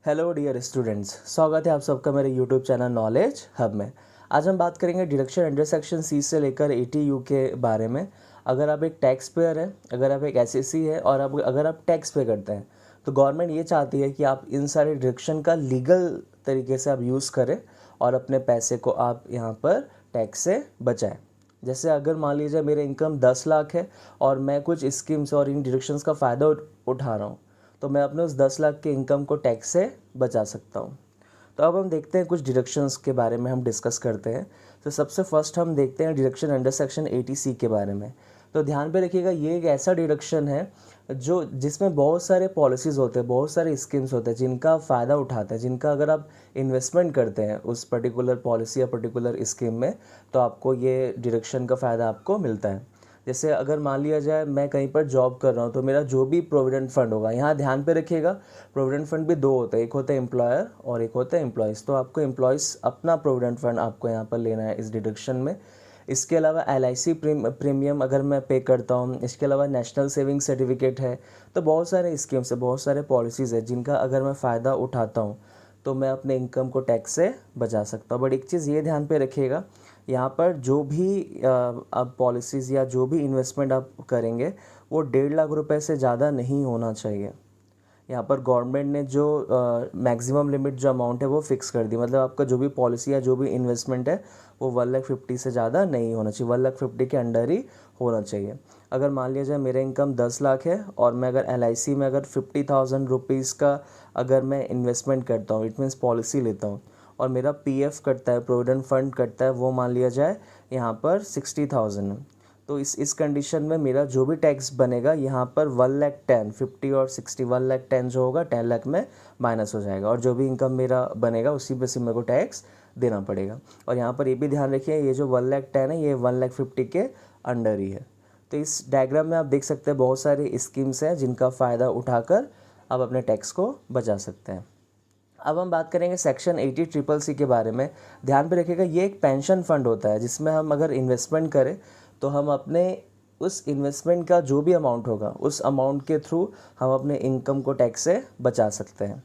Hello dear students, स्वागत है आप सबका मेरे यूट्यूब चैनल नॉलेज हब में। आज हम बात करेंगे डिडक्शन अंडर सेक्शन सी से लेकर 80 यू के बारे में। अगर आप एक टैक्स पेयर है, अगर आप एक एसएससी है और अगर आप टैक्स पे करते हैं तो गवर्नमेंट ये चाहती है कि आप इन सारे डिडक्शन का लीगल तरीके से आप यूज़ करें और अपने पैसे को आप यहाँ पर टैक्स से बचाएं। जैसे अगर मान लीजिए मेरे इनकम 10 लाख है और मैं कुछ स्कीम्स और इन डिडक्शंस का फ़ायदा उठा रहा हूँ, तो मैं अपने उस 10 लाख के इनकम को टैक्स से बचा सकता हूँ। तो अब हम देखते हैं कुछ डिडक्शंस के बारे में हम डिस्कस करते हैं। तो सबसे फर्स्ट हम देखते हैं डिडक्शन अंडर सेक्शन 80C के बारे में। तो ध्यान पे रखिएगा, ये एक ऐसा डिडक्शन है जो जिसमें बहुत सारे पॉलिसीज़ होते हैं, बहुत सारे स्कीम्स होते हैं जिनका फ़ायदा उठाते हैं, जिनका अगर आप इन्वेस्टमेंट करते हैं उस पर्टिकुलर पॉलिसी या पर्टिकुलर स्कीम में तो आपको ये डिडक्शन का फ़ायदा आपको मिलता है। जैसे अगर मान लिया जाए मैं कहीं पर जॉब कर रहा हूँ तो मेरा जो भी प्रोविडेंट फंड होगा, यहाँ ध्यान पे रखिएगा, प्रोविडेंट फंड भी दो होते हैं, एक होता है एम्प्लॉयर और एक होता है एम्प्लॉयज़। तो आपको एम्प्लॉयज़ अपना प्रोविडेंट फंड आपको यहाँ पर लेना है इस डिडक्शन में। इसके अलावा LIC प्रीमियम अगर मैं पे करता हूँ, इसके अलावा नेशनल सेविंग सर्टिफिकेट है। तो बहुत सारे स्कीम्स है, बहुत सारे पॉलिसीज़ है जिनका अगर मैं फ़ायदा उठाता हूँ तो मैं अपने इनकम को टैक्स से बचा सकता हूँ। बट एक चीज़ ये ध्यान पे रखिएगा, यहाँ पर जो भी आप पॉलिसीज़ या जो भी इन्वेस्टमेंट आप करेंगे वो 1.5 लाख रुपए से ज़्यादा नहीं होना चाहिए। यहाँ पर गवर्नमेंट ने जो मैक्सिमम लिमिट जो अमाउंट है वो फिक्स कर दी, मतलब आपका जो भी पॉलिसी या जो भी इन्वेस्टमेंट है वो 1,50,000 से ज़्यादा नहीं होना चाहिए, 1,50,000 के अंडर ही होना चाहिए। अगर मान लिया जाए मेरा इनकम 10 लाख है और मैं अगर LIC में अगर 50,000 रुपीज़ का अगर मैं इन्वेस्टमेंट करता हूँ, इट मीन्स पॉलिसी लेता हूँ, और मेरा PF कटता है, प्रोविडेंट फंड कटता है, वो मान लिया जाए यहाँ पर 60,000 है। तो इस कंडीशन में मेरा जो भी टैक्स बनेगा यहाँ पर 1,10,000, 50 और 60, 1,10,000 जो होगा 10 लाख में माइनस हो जाएगा, और जो भी इनकम मेरा बनेगा उसी पे से मेरे को टैक्स देना पड़ेगा। और यहाँ पर ये भी ध्यान रखिए, ये जो 1,10,000 है ये 1,50,000 के अंडर ही है। तो इस डायग्राम में आप देख सकते हैं बहुत सारी स्कीम्स हैं जिनका फ़ायदा उठाकर आप अपने टैक्स को बचा सकते हैं। अब हम बात करेंगे सेक्शन 80CCC के बारे में। ध्यान पे रखिएगा, ये एक पेंशन फंड होता है जिसमें हम अगर इन्वेस्टमेंट करें तो हम अपने उस इन्वेस्टमेंट का जो भी अमाउंट होगा उस अमाउंट के थ्रू हम अपने इनकम को टैक्स से बचा सकते हैं।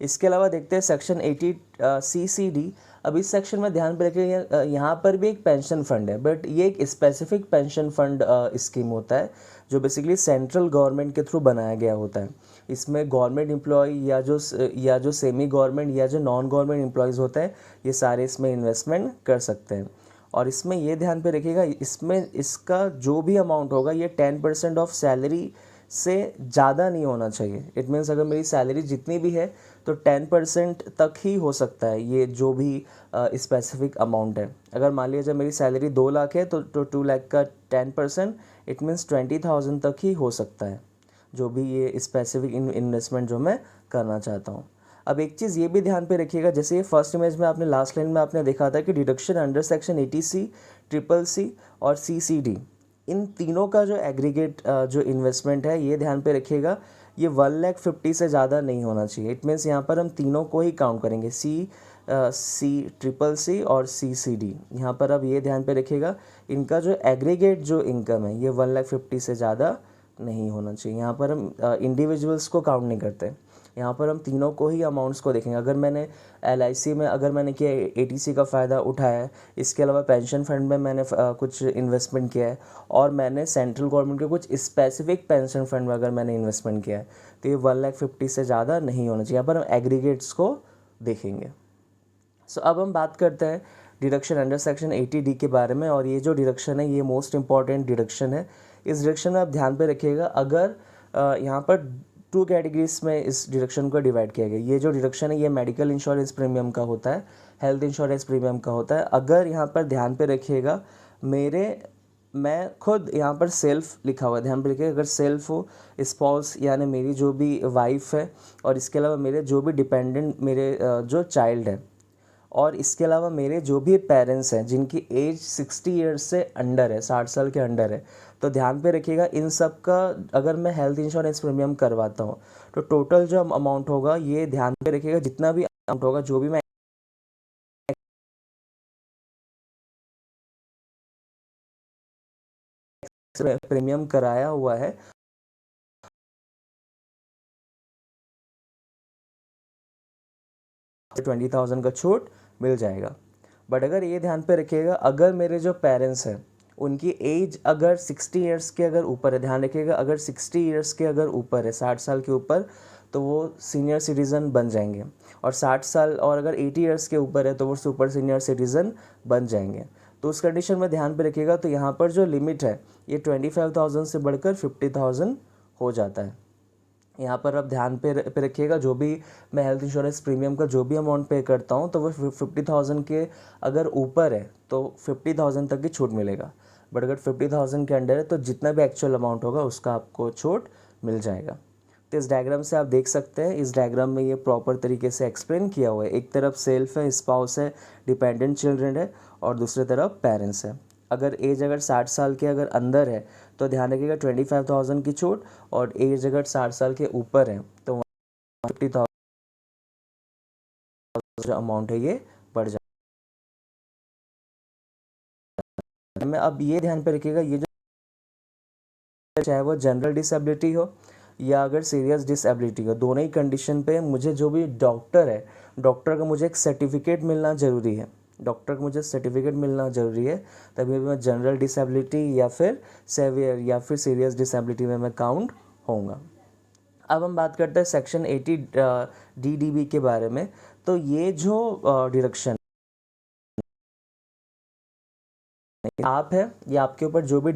इसके अलावा देखते हैं सेक्शन 80CCD। अब इस सेक्शन में ध्यान पे रखिए, यहाँ पर भी एक पेंशन फंड है, बट ये एक स्पेसिफिक पेंशन फंड स्कीम होता है जो बेसिकली सेंट्रल गवर्नमेंट के थ्रू बनाया गया होता है। इसमें गवर्नमेंट एम्प्लॉय या जो सेमी गवर्नमेंट या जो नॉन गवर्नमेंट एम्प्लॉयज़ होते हैं ये सारे इसमें इन्वेस्टमेंट कर सकते हैं। और इसमें ये ध्यान पे रखिएगा, इसमें इसका जो भी अमाउंट होगा ये 10% ऑफ सैलरी से ज़्यादा नहीं होना चाहिए। इट मीन्स अगर मेरी सैलरी जितनी भी है तो 10% तक ही हो सकता है ये जो भी स्पेसिफिक अमाउंट है। अगर मान लीजिए मेरी सैलरी 2 लाख है तो 2 लाख का 10% इट मीन्स 20,000 तक ही हो सकता है, जो भी ये स्पेसिफिक इन्वेस्टमेंट जो मैं करना चाहता हूँ। अब एक चीज़ ये भी ध्यान पे रखिएगा, जैसे ये फर्स्ट इमेज में आपने लास्ट लाइन में आपने देखा था कि deduction under section 80C, CCC और CCD, इन तीनों का जो एग्रीगेट जो इन्वेस्टमेंट है ये ध्यान पे रखिएगा, ये 1,50,000 से ज़्यादा नहीं होना चाहिए। इट मीन्स यहाँ पर हम तीनों को ही काउंट करेंगे, CCC और CCD। यहाँ पर अब ये ध्यान पे रखिएगा, इनका जो एग्रीगेट जो इनकम है ये 1,50,000 से ज़्यादा नहीं होना चाहिए। यहाँ पर हम इंडिविजुअल्स को काउंट नहीं करते, यहाँ पर हम तीनों को ही अमाउंट्स को देखेंगे। अगर मैंने LIC में अगर मैंने किया, ATC का फ़ायदा उठाया है, इसके अलावा पेंशन फंड में मैंने कुछ इन्वेस्टमेंट किया है, और मैंने सेंट्रल गवर्नमेंट के कुछ स्पेसिफिक पेंशन फंड में अगर मैंने इन्वेस्टमेंट किया है, तो ये 1,50,000 से ज़्यादा नहीं होना चाहिए। यहाँ पर हम एग्रीगेट्स को देखेंगे। सो अब हम बात करते हैं डिडक्शन अंडर सेक्शन 80D के बारे में, और ये जो डिडक्शन है ये मोस्ट इंपॉर्टेंट डिडक्शन है। इस डिडक्शन में आप ध्यान पे रखिएगा, अगर यहाँ पर 2 कैटेगरीज में इस डिडक्शन को डिवाइड किया गया। ये जो डिडक्शन है ये मेडिकल इंश्योरेंस प्रीमियम का होता है, हेल्थ इंश्योरेंस प्रीमियम का होता है। अगर यहाँ पर ध्यान पे रखिएगा, मेरे मैं खुद यहाँ पर सेल्फ लिखा हुआ है, ध्यान पे रखिएगा, अगर सेल्फ हो, स्पाउस यानी मेरी जो भी वाइफ है, और इसके अलावा मेरे जो भी डिपेंडेंट मेरे जो चाइल्ड है, और इसके अलावा मेरे जो भी पेरेंट्स हैं जिनकी एज 60 ईयर्स से अंडर है, 60 साल के अंडर है, तो ध्यान पे रखिएगा इन सब का अगर मैं हेल्थ इंश्योरेंस प्रीमियम करवाता हूँ तो टोटल जो अमाउंट होगा ये ध्यान पे रखिएगा, जितना भी अमाउंट होगा जो भी मैं प्रीमियम कराया हुआ है 20,000 का छूट मिल जाएगा। बट अगर ये ध्यान पे रखिएगा, अगर मेरे जो पेरेंट्स हैं उनकी एज अगर 60 ईयर्स के अगर ऊपर है, ध्यान रखिएगा अगर 60 ईयर्स के अगर ऊपर है, 60 साल के ऊपर, तो वो सीनियर सिटीज़न बन जाएंगे। और 60 साल और अगर 80 ईयर्स के ऊपर है तो वो सुपर सीनियर सिटीज़न बन जाएंगे। तो उस कंडीशन में ध्यान पे रखिएगा। तो यहाँ पर जो लिमिट है ये 25,000 से बढ़कर 50,000 हो जाता है। यहाँ पर अब ध्यान पे रखिएगा, जो भी मैं हेल्थ इंश्योरेंस प्रीमियम का जो भी अमाउंट पे करता हूँ तो वो 50,000 के अगर ऊपर है तो 50,000 तक की छूट मिलेगा। बट अगर 50,000 के अंडर है तो जितना भी एक्चुअल अमाउंट होगा उसका आपको छूट मिल जाएगा। तो इस डायग्राम से आप देख सकते हैं, इस डायग्राम में ये प्रॉपर तरीके से एक्सप्लेन किया हुआ है। एक तरफ सेल्फ है, स्पाउस है, डिपेंडेंट चिल्ड्रन है, और दूसरी तरफ पेरेंट्स है। अगर एज अगर 60 साल के अगर अंदर है तो ध्यान रखिएगा 25,000 की छूट, और एज अगर 60 साल के ऊपर है तो 50,000 जो अमाउंट है ये बढ़ जाता है। मैं अब ये ध्यान पे रखिएगा, ये जो चाहे वो जनरल डिसेबिलिटी हो या अगर सीरियस डिसेबिलिटी हो, दोनों ही कंडीशन पे मुझे जो भी डॉक्टर है, डॉक्टर का मुझे एक सर्टिफिकेट मिलना ज़रूरी है। डॉक्टर को मुझे सर्टिफिकेट मिलना ज़रूरी है, तभी मैं जनरल डिसेबिलिटी या फिर सेवियर या फिर सीरियस डिसेबिलिटी में मैं काउंट होऊंगा। अब हम बात करते हैं सेक्शन 80 DDB के बारे में। तो ये जो डिडक्शन आप है, ये आपके ऊपर जो भी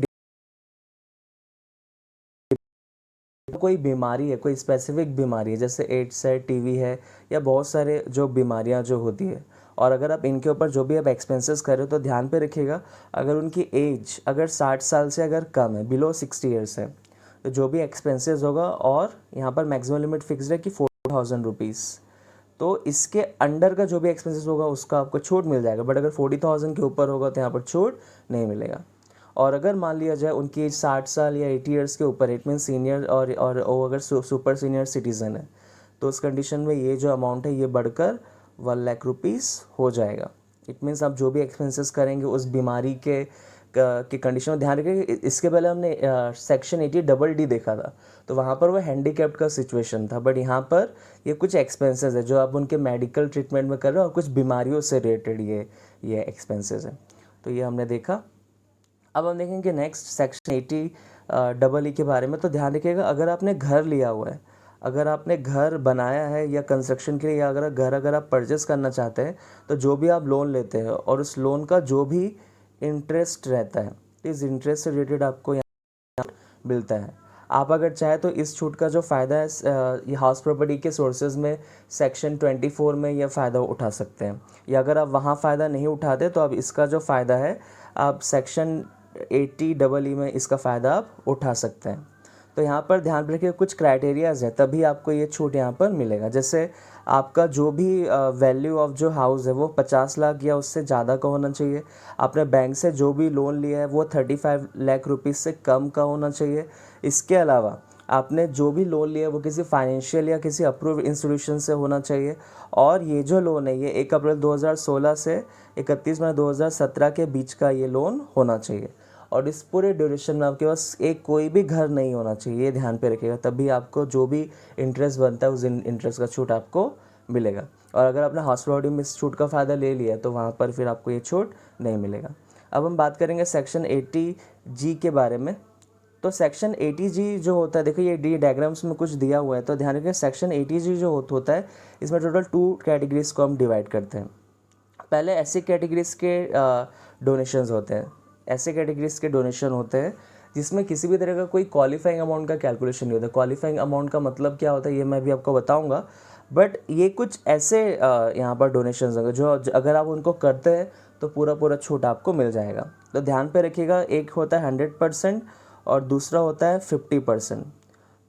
कोई बीमारी है, कोई स्पेसिफिक बीमारी है, जैसे एड्स है, टीवी है, या बहुत सारे जो बीमारियां जो होती है, और अगर आप इनके ऊपर जो भी आप एक्सपेंसेस कर रहे हो तो ध्यान पे रखिएगा, अगर उनकी एज अगर 60 साल से अगर कम है, बिलो 60 ईयर्स है, तो जो भी एक्सपेंसेस होगा, और यहाँ पर मैक्सिमम लिमिट फिक्स है कि 4,000 रुपीज़, तो इसके अंडर का जो भी एक्सपेंसेस होगा उसका आपको छूट मिल जाएगा। बट अगर 40,000 के ऊपर होगा तो यहाँ पर छूट नहीं मिलेगा। और अगर मान लिया जाए उनकी एज 60 साल या 80 ईयर्स के ऊपर, इट मीन सीनियर और वो अगर सुपर सीनियर सिटीज़न है, तो उस कंडीशन में ये जो अमाउंट है ये बढ़कर 1,00,000 रुपीज़ हो जाएगा। इट मीन्स आप जो भी एक्सपेंसेस करेंगे उस बीमारी के कंडीशन में ध्यान रखिए। इसके पहले हमने सेक्शन 80 डबल डी देखा था, तो वहाँ पर वो हैंडीकैप्ड का सिचुएशन था। बट यहाँ पर ये कुछ एक्सपेंसेस है जो आप उनके मेडिकल ट्रीटमेंट में कर रहे हो, और कुछ बीमारियों से रिलेटेड ये एक्सपेंसेस है। तो ये हमने देखा। अब हम देखेंगे नेक्स्ट सेक्शन 80 डबल ई के बारे में। तो ध्यान रखिएगा, अगर आपने घर लिया हुआ है, अगर आपने घर बनाया है या कंस्ट्रक्शन के लिए, या अगर आप परचेस करना चाहते हैं, तो जो भी आप लोन लेते हैं और उस लोन का जो भी इंटरेस्ट रहता है, इस इंटरेस्ट से रिलेटेड आपको यहाँ मिलता है। आप अगर चाहे तो इस छूट का जो फ़ायदा है ये हाउस प्रॉपर्टी के सोर्सेज में सेक्शन 24 में यह फ़ायदा उठा सकते हैं, या अगर आप वहाँ फ़ायदा नहीं उठाते तो अब इसका जो फ़ायदा है आप सेक्शन 80 डबल ई में इसका फ़ायदा आप उठा सकते हैं। तो यहाँ पर ध्यान रखिए कुछ क्राइटेरियाज़ है तभी आपको ये छूट यहाँ पर मिलेगा। जैसे आपका जो भी वैल्यू ऑफ जो हाउस है वो 50 लाख या उससे ज़्यादा का होना चाहिए। आपने बैंक से जो भी लोन लिया है वो 35 लाख रुपीज़ से कम का होना चाहिए। इसके अलावा आपने जो भी लोन लिया है वो किसी फाइनेंशियल या किसी अप्रूव्ड इंस्टीट्यूशन से होना चाहिए। और ये जो लोन है ये 1 अप्रैल 2016 से 31 मई 2017 के बीच का ये लोन होना चाहिए। और इस पूरे ड्यूरेशन में आपके पास एक कोई भी घर नहीं होना चाहिए, ये ध्यान पे रखिएगा, तभी आपको जो भी इंटरेस्ट बनता है उस इंटरेस्ट का छूट आपको मिलेगा। और अगर आपने हाउस प्रॉपर्टी में इस छूट का फ़ायदा ले लिया है तो वहाँ पर फिर आपको ये छूट नहीं मिलेगा। अब हम बात करेंगे सेक्शन 80G के बारे में। तो सेक्शन 80G जो होता है, देखो ये डी डायग्राम्स में कुछ दिया हुआ है, तो ध्यान रखिए सेक्शन 80G जो होता है इसमें टोटल 2 कैटेगरीज को हम डिवाइड करते हैं। पहले ऐसी कैटेगरीज के डोनेशंस होते हैं, ऐसे कैटेगरीज के डोनेशन होते हैं जिसमें किसी भी तरह का कोई क्वालिफाइंग अमाउंट का कैलकुलेशन नहीं होता। क्वालिफाइंग अमाउंट का मतलब क्या होता है ये मैं भी आपको बताऊंगा। बट ये कुछ ऐसे यहाँ पर डोनेशंस होंगे जो अगर आप उनको करते हैं तो पूरा छूट आपको मिल जाएगा। तो ध्यान पे रखिएगा, एक होता है 100% और दूसरा होता है 50%।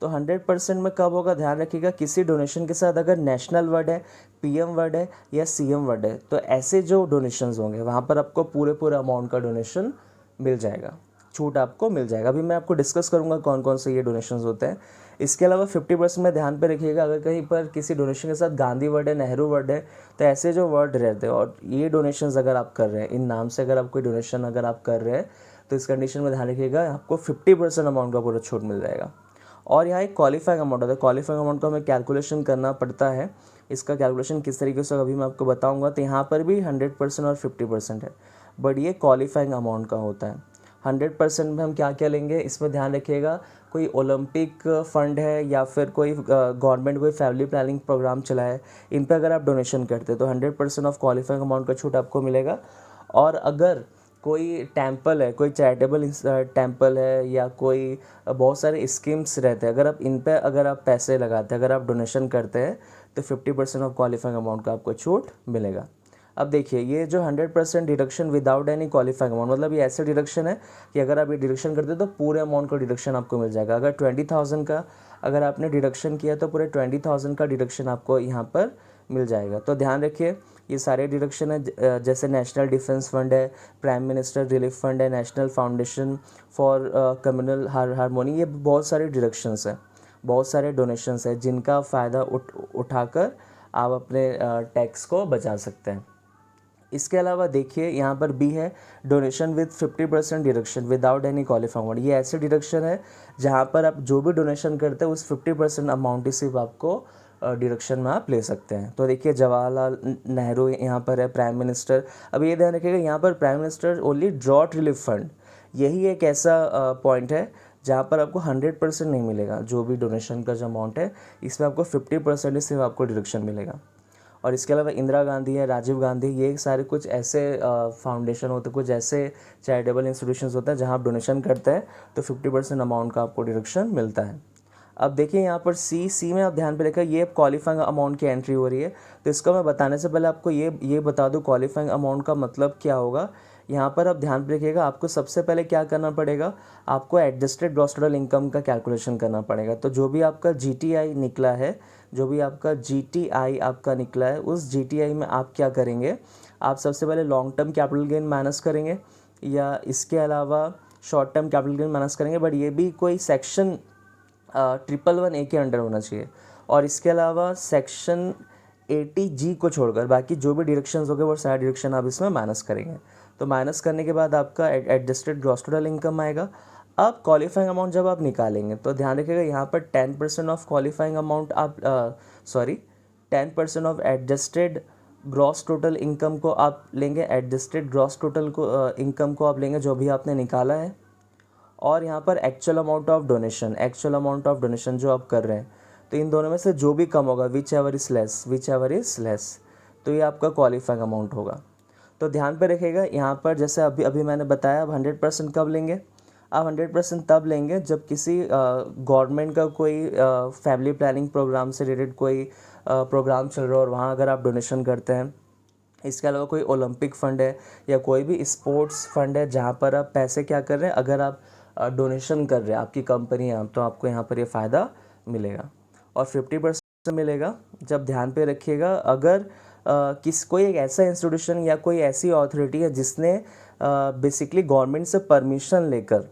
तो 100% में कब होगा, ध्यान रखिएगा किसी डोनेशन के साथ अगर नेशनल वर्ड है, PM वर्ड है या CM वर्ड है, तो ऐसे जो डोनेशंस होंगे वहाँ पर आपको पूरे अमाउंट का डोनेशन मिल जाएगा, छूट आपको मिल जाएगा। अभी मैं आपको डिस्कस करूँगा कौन कौन से ये डोनेशंस होते हैं। इसके अलावा 50% में ध्यान पे रखिएगा, अगर कहीं पर किसी डोनेशन के साथ गांधी वर्ड है, नेहरू वर्ड है, तो ऐसे जो वर्ड रहते हैं और ये डोनेशंस अगर आप कर रहे हैं, इन नाम से अगर आप कोई डोनेशन अगर आप कर रहे हैं, तो इस कंडीशन में ध्यान रखिएगा आपको 50% अमाउंट का पूरा छूट मिल जाएगा। और यहाँ एक क्वालिफाइंग अमाउंट होता है, क्वालिफाइंग अमाउंट को हमें कैलकुलेशन करना पड़ता है। इसका कैलकुलेशन किस तरीके से अभी मैं आपको बताऊंगा। तो यहाँ पर भी 100% और 50% है, बट ये क्वालिफाइंग अमाउंट का होता है। 100% में हम क्या क्या लेंगे, इसमें ध्यान रखिएगा, कोई ओलंपिक फंड है या फिर कोई गवर्नमेंट कोई फैमिली प्लानिंग प्रोग्राम चला है, इन पे अगर आप डोनेशन करते हैं तो 100% ऑफ क्वालिफाइंग अमाउंट का छूट आपको मिलेगा। और अगर कोई टेम्पल है, कोई चैरिटेबल टेम्पल है या कोई बहुत सारे स्कीम्स रहते हैं, अगर आप इन पे अगर आप पैसे लगाते हैं, अगर आप डोनेशन करते हैं तो 50% ऑफ क्वालिफाइंग अमाउंट का आपको छूट मिलेगा। अब देखिए, ये जो 100% deduction without any qualifying amount, मतलब ये ऐसे डिडक्शन है कि अगर आप ये डिडक्शन करते हैं तो पूरे अमाउंट का डिडक्शन आपको मिल जाएगा। अगर 20,000 का अगर आपने डिडक्शन किया तो पूरे 20,000 का डिडक्शन आपको यहाँ पर मिल जाएगा। तो ध्यान रखिए, ये सारे डिडक्शन है, जैसे नेशनल डिफेंस फंड है, प्राइम मिनिस्टर रिलीफ फंड है, national foundation for communal harmony, ये बहुत सारे डिडक्शंस हैं, बहुत सारे डोनेशंस हैं जिनका फ़ायदा उठाकर आप अपने टैक्स को बचा सकते हैं। इसके अलावा देखिए, यहाँ पर भी है donation with 50% deduction without any qualifying amount. ये ऐसे डिडक्शन है जहाँ पर आप जो भी डोनेशन करते हैं उस 50% अमाउंट ही सिर्फ आपको डिडक्शन में आप ले सकते हैं। तो देखिए, जवाहरलाल नेहरू यहाँ पर है, प्राइम मिनिस्टर। अब ये ध्यान रखिएगा, यहाँ पर prime minister only drought relief fund, यही एक ऐसा पॉइंट है जहाँ पर आपको 100% नहीं मिलेगा। जो भी डोनेशन का जो अमाउंट है, इसमें आपको 50% ही सिर्फ आपको डिडक्शन मिलेगा। और इसके अलावा इंदिरा गांधी है, राजीव गांधी, ये सारे कुछ ऐसे फाउंडेशन होते हैं, कुछ ऐसे चैरिटेबल इंस्टीट्यूशंस होते हैं जहां आप डोनेशन करते हैं तो 50% अमाउंट का आपको डिडक्शन मिलता है। अब देखिए, यहाँ पर सी में आप ध्यान पे रखिए, ये क्वालिफाइंग अमाउंट की एंट्री हो रही है। तो इसका मैं बताने से पहले आपको ये बता दूँ क्वालिफाइंग अमाउंट का मतलब क्या होगा। यहाँ पर आप ध्यान पे रखिएगा, आपको सबसे पहले क्या करना पड़ेगा, आपको एडजस्टेड ग्रॉस टोटल इनकम का कैलकुलेशन करना पड़ेगा। तो जो भी आपका जीटीआई निकला है, जो भी आपका जीटीआई आपका निकला है, उस जीटीआई में आप क्या करेंगे, आप सबसे पहले long term capital gain minus करेंगे या इसके अलावा short term capital gain minus करेंगे, बट ये भी कोई सेक्शन 111A के अंडर होना चाहिए। और इसके अलावा सेक्शन 80G को छोड़कर बाकी जो भी डिडक्शंस हो गए वो सारे डिडक्शन आप इसमें माइनस करेंगे। तो माइनस करने के बाद आपका एडजस्टेड ग्रॉस टोटल इनकम आएगा। अब क्वालिफाइंग अमाउंट जब आप निकालेंगे तो ध्यान रखिएगा, यहाँ पर 10% ऑफ क्वालिफाइंग अमाउंट आप 10% of adjusted gross total income को आप लेंगे, एडजस्टेड ग्रॉस टोटल को इनकम को आप लेंगे जो भी आपने निकाला है। और यहाँ पर एक्चुअल अमाउंट ऑफ डोनेशन जो आप कर रहे हैं, तो इन दोनों में से जो भी कम होगा, विच एवर इज़ लेस, तो ये आपका क्वालिफाइंग अमाउंट होगा। तो ध्यान पे रखिएगा, यहाँ पर जैसे अभी अभी मैंने बताया, अब 100% कब लेंगे, आप 100% तब लेंगे जब किसी गवर्नमेंट का कोई फैमिली प्लानिंग प्रोग्राम से रिलेटेड कोई प्रोग्राम चल रहा है और वहाँ अगर आप डोनेशन करते हैं। इसके अलावा कोई ओलंपिक फ़ंड है या कोई भी स्पोर्ट्स फंड है जहाँ पर आप पैसे क्या कर रहे हैं, अगर आप डोनेशन कर रहे हैं, आपकी कंपनी है, तो आपको यहाँ पर ये फ़ायदा मिलेगा। और 50% मिलेगा जब, ध्यान पे रखिएगा, अगर कोई एक ऐसा इंस्टीट्यूशन या कोई ऐसी अथॉरिटी है जिसने बेसिकली गवर्नमेंट से परमिशन लेकर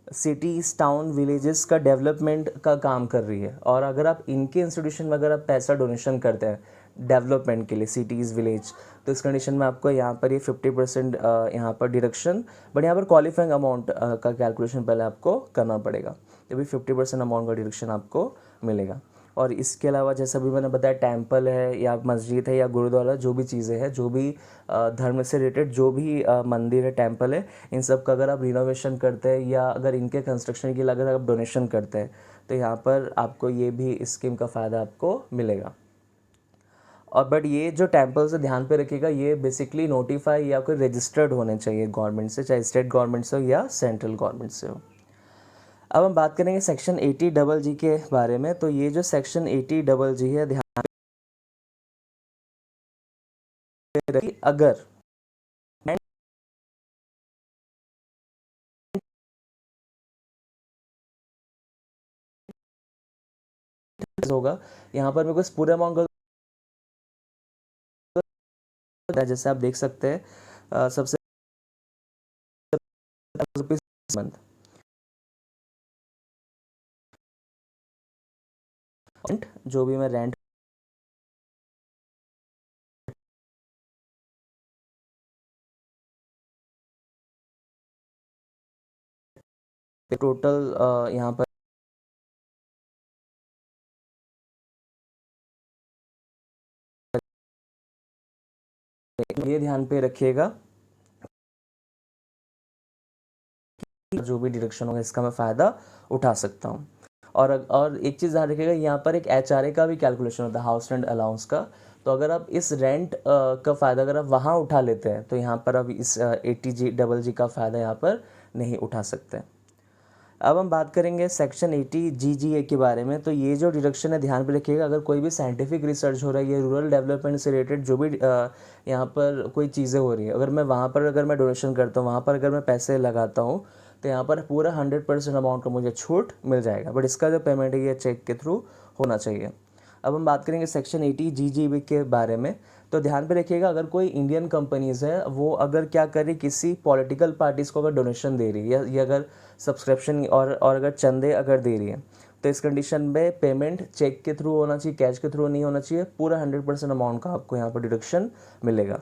सिटीज़, टाउन, विलेजेस का डेवलपमेंट का काम कर रही है, और अगर आप इनके इंस्टीट्यूशन में अगर आप पैसा डोनेशन करते हैं डेवलपमेंट के लिए, सिटीज़, विलेज, तो इस कंडीशन में आपको यहाँ पर ये 50% यहाँ पर डिडक्शन, बट यहाँ पर क्वालिफाइंग अमाउंट का कैलकुलेशन पहले आपको करना पड़ेगा, तभी 50% अमाउंट का डिडक्शन आपको मिलेगा। और इसके अलावा जैसे अभी मैंने बताया, टेम्पल है या मस्जिद है या गुरुद्वारा, जो भी चीज़ें हैं, जो भी धर्म से रिलेटेड जो भी मंदिर है, टेम्पल है, इन सब का अगर आप रिनोवेशन करते हैं या अगर इनके कंस्ट्रक्शन के लिए अगर आप डोनेशन करते हैं तो यहाँ पर आपको ये भी स्कीम का फ़ायदा आपको मिलेगा। और बट ये जो टेम्पल से ध्यान पे रखिएगा, ये बेसिकली नोटिफाई या कोई रजिस्टर्ड होने चाहिए गवर्नमेंट से, चाहे स्टेट गवर्नमेंट से हो या सेंट्रल गवर्नमेंट से हो। अब हम बात करेंगे सेक्शन 80GG के बारे में। तो ये जो सेक्शन 80GG है, ध्यान रखिए, अगर होगा, यहाँ पर मेरे को इस पूरे अमाउंट का, जैसे आप देख सकते हैं, सबसे मंथ जो भी मैं रेंट टोटल यहाँ पर ये ध्यान पे रखिएगा, जो भी डिडक्शन होगा इसका मैं फ़ायदा उठा सकता हूँ। और एक चीज़ ध्यान रखिएगा, यहाँ पर एक एचआरए का भी कैलकुलेशन होता है, हाउस रेंट अलाउंस का। तो अगर आप इस रेंट का फ़ायदा अगर आप वहाँ उठा लेते हैं तो यहाँ पर अब इस 80G का फ़ायदा यहाँ पर नहीं उठा सकते। अब हम बात करेंगे सेक्शन 80GGA के बारे में। तो ये जो डिडक्शन है ध्यान पे रखिएगा, अगर कोई भी साइंटिफिक रिसर्च हो रहा है या रूरल डेवलपमेंट से रिलेटेड जो भी यहाँ पर कोई चीज़ें हो रही है, अगर मैं वहाँ पर अगर मैं डोनेशन करता हूँ, वहाँ पर अगर मैं पैसे लगाता हूँ, तो यहाँ पर पूरा 100% अमाउंट का मुझे छूट मिल जाएगा। बट इसका जो पेमेंट है ये चेक के थ्रू होना चाहिए। अब हम बात करेंगे सेक्शन 80GGB के बारे में। तो ध्यान पे रखिएगा, अगर कोई इंडियन कंपनीज़ है वो अगर क्या करे, किसी पॉलिटिकल पार्टीज़ को अगर डोनेशन दे रही है या अगर सब्सक्रिप्शन और अगर चंदे अगर दे रही है, तो इस कंडीशन में पेमेंट चेक के थ्रू होना चाहिए, कैश के थ्रू नहीं होना चाहिए। पूरा 100% अमाउंट का आपको यहाँ पर डिडक्शन मिलेगा।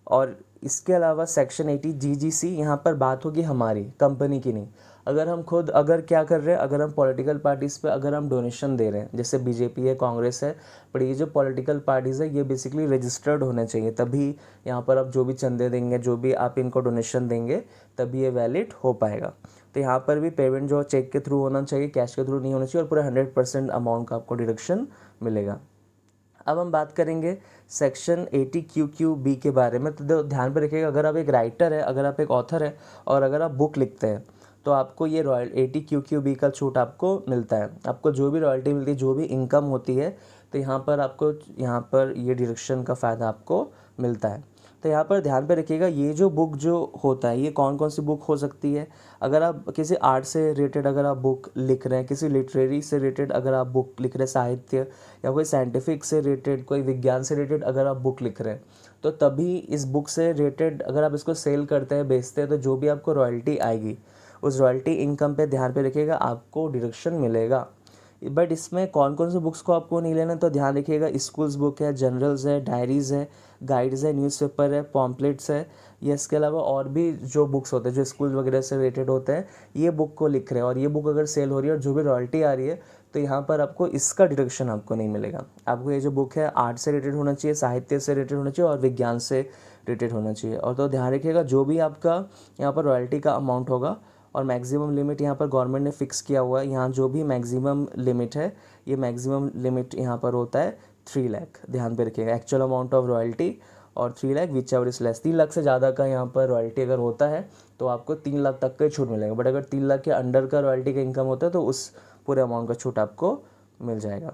और इसके अलावा सेक्शन 80GGC, यहाँ पर बात होगी हमारी कंपनी की नहीं। अगर हम खुद अगर क्या कर रहे हैं, अगर हम पॉलिटिकल पार्टीज़ पे अगर हम डोनेशन दे रहे हैं, जैसे बीजेपी है, कांग्रेस है, पर ये जो पॉलिटिकल पार्टीज़ है ये बेसिकली रजिस्टर्ड होने चाहिए, तभी यहाँ पर आप जो भी चंदे देंगे, जो भी आप इनको डोनेशन देंगे, तभी ये वैलिड हो पाएगा। तो यहाँ पर भी पेमेंट जो चेक के थ्रू होना चाहिए, कैश के थ्रू नहीं होना चाहिए, और पूरा 100% अमाउंट का आपको डिडक्शन मिलेगा। अब हम बात करेंगे सेक्शन 80QQB के बारे में। तो ध्यान पे रखिएगा, अगर आप एक राइटर है, अगर आप एक ऑथर है और अगर आप बुक लिखते हैं, तो आपको ये 80QQB का छूट आपको मिलता है। आपको जो भी रॉयल्टी मिलती है, जो भी इनकम होती है, तो यहाँ पर आपको यहाँ पर ये डिडक्शन का फ़ायदा आपको मिलता है। तो यहाँ पर ध्यान पे रखिएगा, ये जो बुक जो होता है ये कौन कौन सी बुक हो सकती है। अगर आप किसी आर्ट से रिलेटेड अगर आप बुक लिख रहे हैं, किसी लिटरेरी से रिलेटेड अगर आप बुक लिख रहे हैं, साहित्य या कोई साइंटिफिक से रिलेटेड, कोई विज्ञान से रिलेटेड अगर आप बुक लिख रहे हैं, तो तभी इस बुक से रिलेटेड अगर आप इसको सेल करते हैं, बेचते हैं, तो जो भी आपको रॉयल्टी आएगी, उस रॉयल्टी इनकम पे ध्यान पे रखिएगा, आपको डिडक्शन मिलेगा। बट इसमें कौन कौन से बुक्स को आपको नहीं लेना, तो ध्यान रखिएगा, स्कूल्स बुक है, जर्नल्स है, डायरीज़ है, गाइड्स है, न्यूज़पेपर है, पॉम्पलेट्स है, या इसके अलावा और भी जो बुक्स होते हैं जो स्कूल वगैरह से रिलेटेड होते हैं, ये बुक को लिख रहे हैं और ये बुक अगर सेल हो रही है और जो भी रॉयल्टी आ रही है, तो यहाँ पर आपको इसका डिडक्शन आपको नहीं मिलेगा। आपको ये जो बुक है आर्ट से रिलेटेड होना चाहिए, साहित्य से रिलेटेड होना चाहिए और विज्ञान से रिलेटेड होना चाहिए। और तो ध्यान रखिएगा, जो भी आपका यहाँ पर रॉयल्टी का अमाउंट होगा, और मैक्सिमम लिमिट यहाँ पर गवर्नमेंट ने फिक्स किया हुआ है, यहाँ जो भी मैक्सिमम लिमिट है, ये मैक्सिमम लिमिट यहाँ पर होता है 3 लाख। ध्यान पे रखिएगा, एक्चुअल अमाउंट ऑफ रॉयल्टी और 3 lakh which ever is less. 3 lakh से ज़्यादा का यहाँ पर रॉयल्टी अगर होता है तो आपको 3 लाख तक का छूट मिलेगा। बट अगर 3 लाख के अंडर का रॉयल्टी का इनकम होता है तो उस पूरे अमाउंट का छूट आपको मिल जाएगा।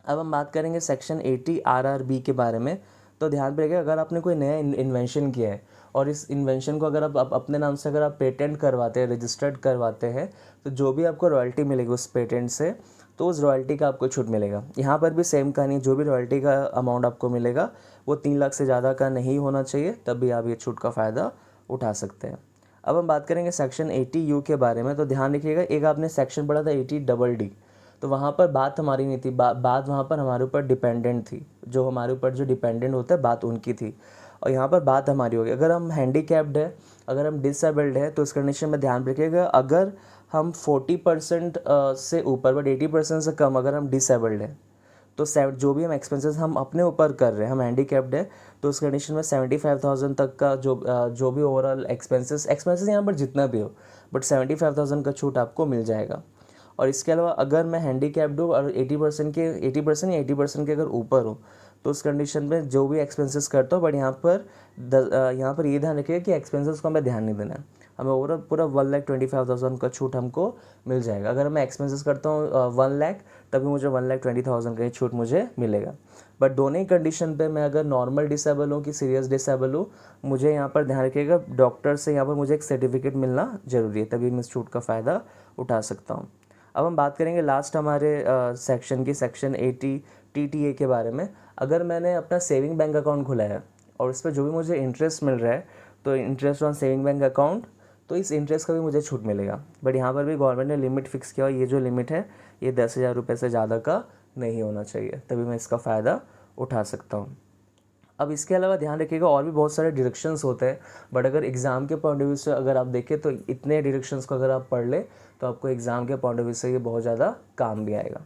अब हम बात करेंगे सेक्शन 80 RRB के बारे में। तो ध्यान पे रखिएगा, अगर आपने कोई नया इन्वेंशन किया है और इस इन्वेंशन को अगर आप अपने नाम से अगर आप पेटेंट करवाते हैं, रजिस्टर्ड करवाते हैं, तो जो भी आपको रॉयल्टी मिलेगी उस पेटेंट से, तो उस रॉयल्टी का आपको छूट मिलेगा। यहाँ पर भी सेम कहानी, जो भी रॉयल्टी का अमाउंट आपको मिलेगा वो 3 लाख से ज़्यादा का नहीं होना चाहिए, तभी आप ये छूट का फ़ायदा उठा सकते हैं। अब हम बात करेंगे सेक्शन 80U के बारे में। तो ध्यान रखिएगा, एक आपने सेक्शन पढ़ा था 80DD, तो वहाँ पर बात हमारी नहीं थी, बात वहाँ पर हमारे ऊपर डिपेंडेंट थी, जो हमारे ऊपर जो डिपेंडेंट होता है बात उनकी थी, और यहाँ पर बात हमारी होगी। अगर हम हैंडीकैप्ड है, अगर हम डिसेबल्ड है, तो इस कंडीशन में ध्यान रखिएगा, अगर हम 40% से ऊपर बट 80% से कम अगर हम डिसेबल्ड है, तो जो भी हम एक्सपेंसेस हम अपने ऊपर कर रहे हैं, हम हैंडीकैप्ड है, तो उस कंडीशन में 75,000 तक का जो भी ओवरऑल एक्सपेंसेस यहाँ पर जितना भी हो, बट 75,000 का छूट आपको मिल जाएगा। और इसके अलावा अगर मैं हैंडीकैप्ड हूँ और 80% या 80% के अगर ऊपर हूँ, तो उस कंडीशन में जो भी एक्सपेंसेस करता हूँ, बट यहाँ पर ये ध्यान रखिएगा कि एक्सपेंसेस को हमें ध्यान नहीं देना है, हमें ओवरऑल पूरा 1,25,000 का छूट हमको मिल जाएगा। अगर मैं एक्सपेंसेस करता हूँ 1 लाख, तभी मुझे 1,20,000 का ही छूट मुझे मिलेगा। बट दोनों ही कंडीशन पे मैं अगर नॉर्मल डिसेबल हूँ कि सीरियस डिसेबल हूँ, मुझे यहाँ पर ध्यान रखिएगा, डॉक्टर से यहाँ पर मुझे एक सर्टिफिकेट मिलना ज़रूरी है, तभी मैं इस छूट का फ़ायदा उठा सकता हूँ। अब हम बात करेंगे लास्ट हमारे सेक्शन की, सेक्शन 80 TTA के बारे में। अगर मैंने अपना सेविंग बैंक अकाउंट खुला है और उस पर जो भी मुझे इंटरेस्ट मिल रहा है, तो interest on saving bank account, तो इस इंटरेस्ट का भी मुझे छूट मिलेगा। बट यहाँ पर भी गवर्नमेंट ने लिमिट फिक्स किया, ये जो लिमिट है ये 10,000 रुपये से ज़्यादा का नहीं होना चाहिए, तभी मैं इसका फ़ायदा उठा सकता हूँ। अब इसके अलावा ध्यान रखिएगा, और भी बहुत सारे डिडक्शंस होते हैं, बट अगर एग्ज़ाम के पॉइंट ऑफ व्यू से अगर आप देखें तो इतने डिडक्शंस को अगर आप पढ़ लें तो आपको एग्ज़ाम के पॉइंट ऑफ व्यू से ये बहुत ज़्यादा काम भी आएगा।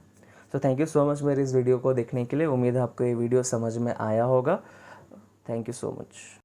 तो थैंक यू सो मच मेरे इस वीडियो को देखने के लिए। उम्मीद है आपको ये वीडियो समझ में आया होगा। Thank you so much.